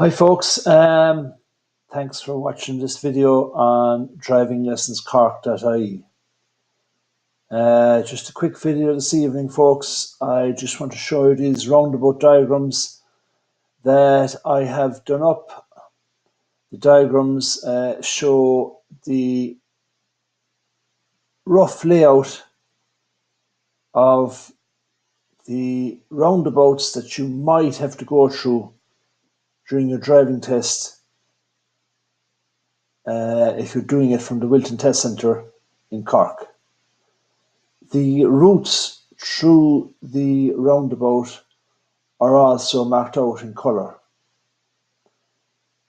Hi folks, thanks for watching this video on drivinglessonscork.ie. Just a quick video this evening folks. I just want to show you these roundabout diagrams that I have done up. The diagrams show the rough layout of the roundabouts that you might have to go through during your driving test if you're doing it from the Wilton Test Centre in Cork. The routes through the roundabout are also marked out in colour.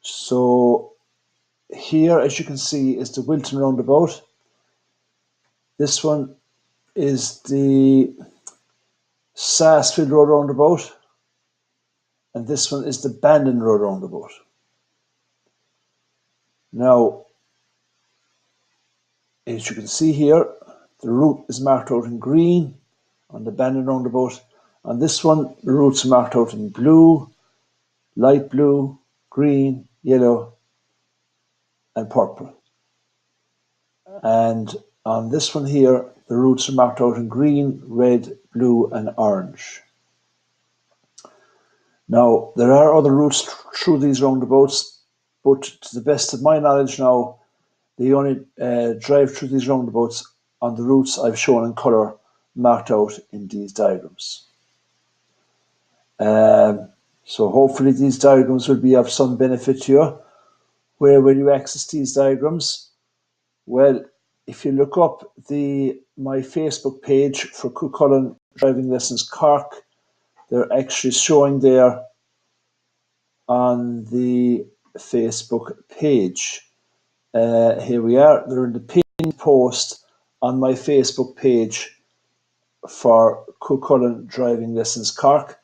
So here, as you can see, is the Wilton roundabout. This one is the Sarsfield Road roundabout, and this one is the Bandon Road roundabout. Now, as you can see here, the route is marked out in green on the Bandon roundabout. On this one, the routes are marked out in blue, light blue, green, yellow, and purple. And on this one here, the routes are marked out in green, red, blue, and orange. Now, there are other routes through these roundabouts, but to the best of my knowledge now, they only drive through these roundabouts on the routes I've shown in colour, marked out in these diagrams. So hopefully these diagrams will be of some benefit to you. Where will you access these diagrams? Well, if you look up my Facebook page for Cú-Chulainn Driving Lessons Cork, they're actually showing there on the Facebook page. Here we are. They're in the pinned post on my Facebook page for Cú-Chulainn Driving Lessons Cork.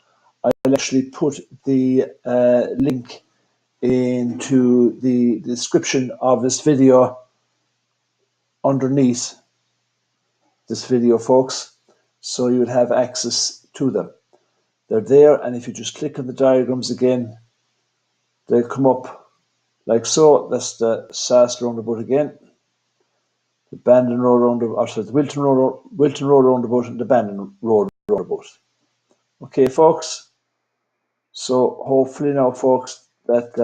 I'll actually put the link into the description of this video underneath this video, folks, so you would have access to them. They're there, and if you just click on the diagrams again, they'll come up like so. That's the Sarsfield roundabout again, the Bandon Road roundabout, or sorry, the Wilton Road roundabout, and the Bandon Road roundabout. Okay, folks. So hopefully now, folks, that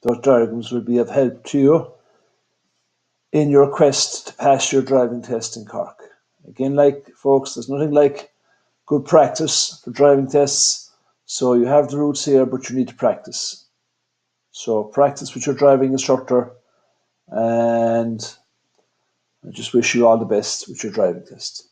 those diagrams will be of help to you in your quest to pass your driving test in Cork. Again, like folks, there's nothing like good practice for driving tests. So you have the routes here, but you need to practice. So practice with your driving instructor, and I just wish you all the best with your driving test.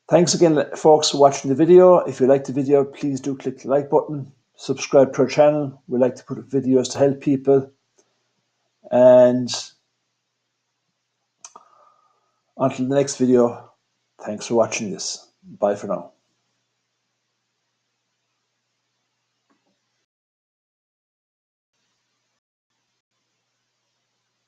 Thanks again, folks, for watching the video. If you liked the video, please do click the like button. Subscribe to our channel. We like to put up videos to help people. And until the next video, thanks for watching this. Bye for now.